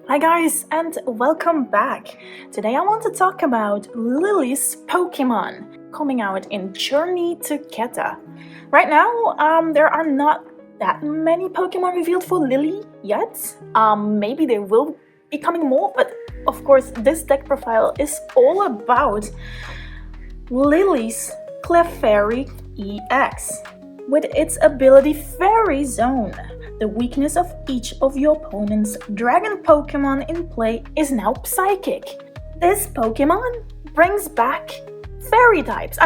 Hi guys, and welcome back. Today I want to talk about Lillie's Pokémon coming out in Journey to Keta. Right now, there are not that many Pokémon revealed for Lillie yet. Maybe there will be coming more, but of course this deck profile is all about Lillie's Clefairy EX with its ability Fairy Zone. The weakness of each of your opponent's dragon Pokémon in play is now Psychic. This Pokémon brings back fairy types.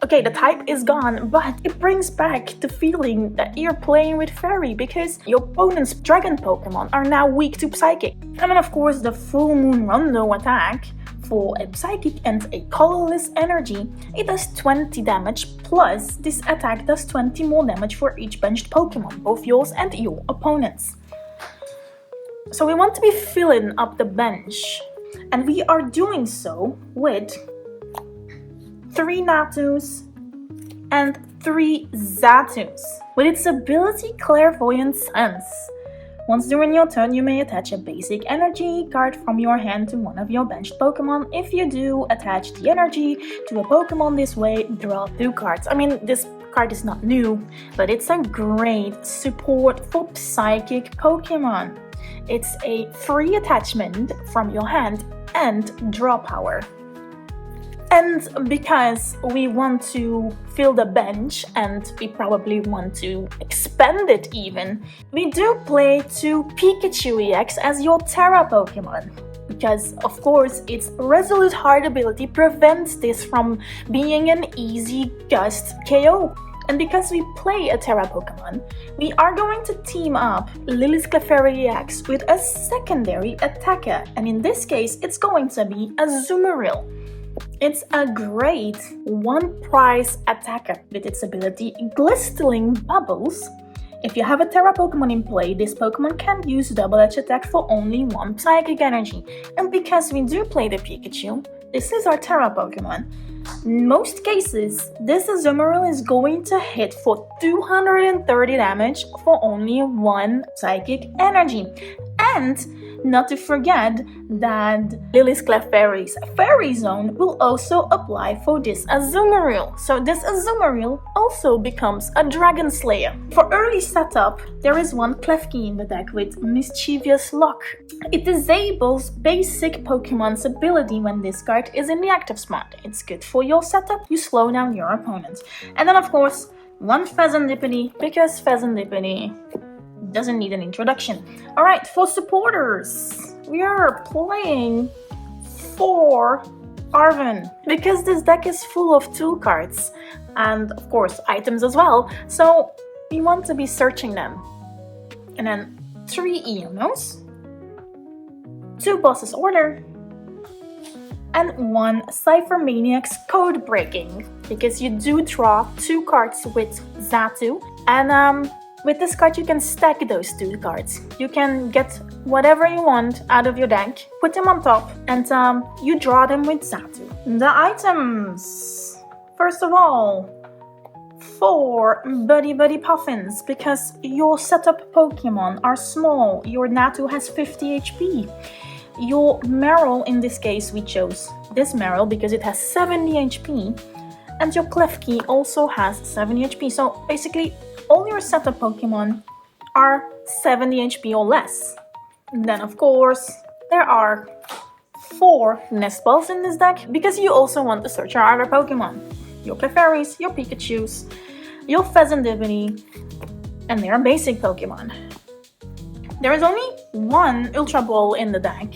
Okay, the type is gone, but it brings back the feeling that you're playing with fairy because your opponent's dragon Pokémon are now weak to Psychic. And then of course the Full Moon Rondo attack for a Psychic and a colorless energy, it does 20 damage, plus this attack does 20 more damage for each benched Pokemon, both yours and your opponent's. So we want to be filling up the bench, and we are doing so with 3 Natus and 3 Zatus. With its ability Clairvoyant Sense, once during your turn, you may attach a basic energy card from your hand to one of your benched Pokemon. If you do attach the energy to a Pokemon this way, draw 2 cards. This card is not new, but it's a great support for Psychic Pokemon. It's a free attachment from your hand and draw power. And because we want to fill the bench and we probably want to expand it even, we do play 2 Pikachu EX as your Terra Pokemon. Because of course its Resolute Heart ability prevents this from being an easy Gust KO. And because we play a Terra Pokemon, we are going to team up Lillie's Clefairy EX with a secondary attacker. And in this case, it's going to be a Azumarill. It's a great one-price attacker with its ability Glistling Bubbles. If you have a Terra Pokemon in play, this Pokemon can use double-edged attack for only 1 Psychic energy. And because we do play the Pikachu, this is our Terra Pokemon. In most cases, this Azumarill is going to hit for 230 damage for only 1 Psychic energy. And not to forget that Lillie's Clefairy's Fairy Zone will also apply for this Azumarill. So this Azumarill also becomes a Dragon Slayer. For early setup, there is one Klefki in the deck with Mischievous Lock. It disables basic Pokemon's ability when this card is in the active spot. It's good for your setup, you slow down your opponent. And then of course, one Pheasantipity, because Pheasantipity doesn't need an introduction. Alright, for supporters, we are playing for Arven, because this deck is full of tool cards and of course items as well, so we want to be searching them. And then 3 Ionos, 2 Boss's Order, and 1 Cypher Maniac's Code Breaking, because you do draw 2 cards with Zatu, and with this card you can stack those 2 cards. You can get whatever you want out of your deck, put them on top, and you draw them with Zatu. The items! First of all, 4 Buddy Buddy Puffins, because your setup Pokemon are small. Your Natu has 50 HP. Your Marill, in this case we chose this Marill because it has 70 HP, and your Klefki also has 70 HP. So basically, all your setup Pokemon are 70 HP or less. And then of course, there are 4 Nest Balls in this deck, because you also want to search your other Pokemon. Your Clefairies, your Pikachus, your Pheasantipity, and their basic Pokemon. There is only 1 Ultra Ball in the deck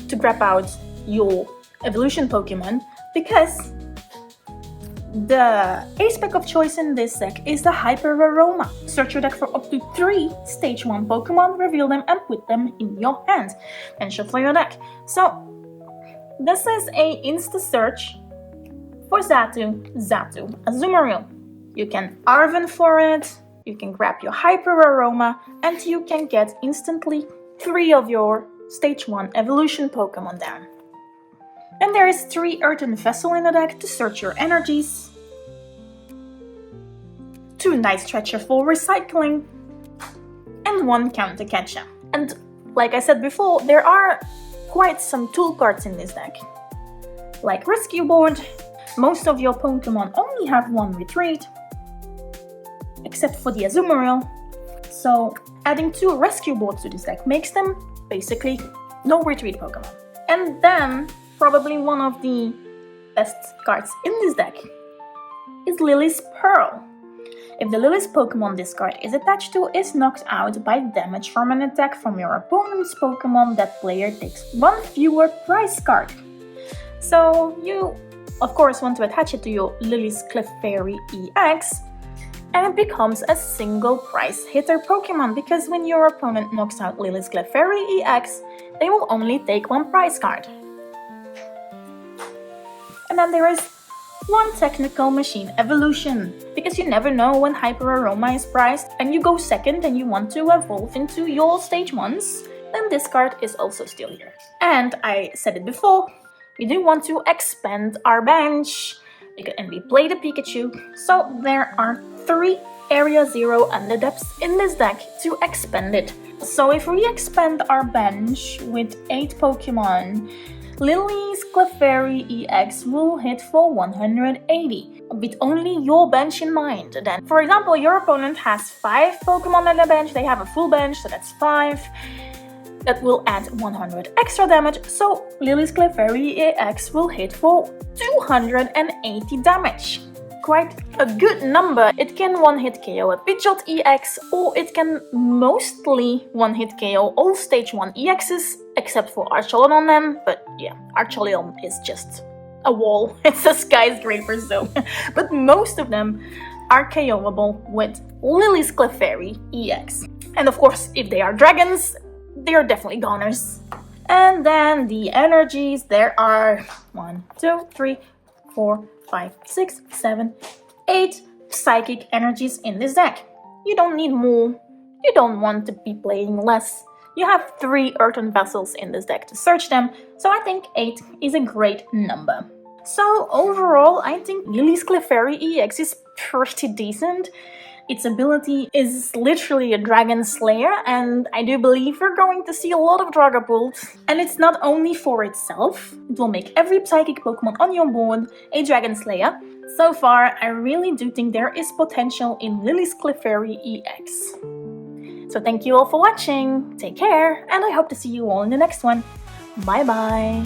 to grab out your evolution Pokemon, because the ace-pack of choice in this deck is the Hyper Aroma. Search your deck for up to 3 Stage 1 Pokemon, reveal them and put them in your hand. And shuffle your deck. So, this is a insta-search for Zatu, Azumarill. You can Arven for it, you can grab your Hyper Aroma, and you can get instantly 3 of your Stage 1 Evolution Pokemon down. And there is 3 Earthen Vessel in the deck to search your energies, 2 Night Stretcher for recycling, and 1 Counter Catcher. And like I said before, there are quite some tool cards in this deck. Like Rescue Board, most of your Pokemon only have one retreat, except for the Azumarill. So adding 2 Rescue Boards to this deck makes them basically no retreat Pokemon. And then, probably one of the best cards in this deck is Lillie's Pearl. If the Lillie's Pokemon this card is attached to is knocked out by damage from an attack from your opponent's Pokemon, that player takes 1 fewer prize card. So you, of course, want to attach it to your Lillie's Clefairy EX, and it becomes a single prize hitter Pokemon, because when your opponent knocks out Lillie's Clefairy EX, they will only take 1 prize card. And then there is 1 Technical Machine Evolution, because you never know when Hyper Aroma is prized and you go second and you want to evolve into your stage 1s, then this card is also still here. And I said it before, we do want to expand our bench, and we play the Pikachu, so there are 3 Area 0 Underdepths in this deck to expand it. So if we expand our bench with 8 Pokemon, Lillie's Clefairy EX will hit for 180, with only your bench in mind. Then, for example, your opponent has 5 Pokemon on the bench, they have a full bench, so that's 5. That will add 100 extra damage, so Lillie's Clefairy EX will hit for 280 damage. Quite a good number. It can one-hit KO a Pidgeot EX, or it can mostly one-hit KO all stage 1 EXs, except for Archaludon, but yeah, Archaludon is just a wall. It's a skyscraper, so. But most of them are KOable with Lillie's Clefairy EX. And of course, if they are dragons, they are definitely goners. And then the energies, there are 1, 2, 3, 4, 5, 6, 7, 8 psychic energies in this deck. You don't need more. You don't want to be playing less. You have 3 earthen vessels in this deck to search them, so I think 8 is a great number. So overall, I think Lillie's Clefairy EX is pretty decent. Its ability is literally a Dragon Slayer, and I do believe we're going to see a lot of Dragapult. And it's not only for itself, it will make every Psychic Pokemon on your board a Dragon Slayer. So far, I really do think there is potential in Lillie's Clefairy EX. So thank you all for watching, take care, and I hope to see you all in the next one. Bye bye!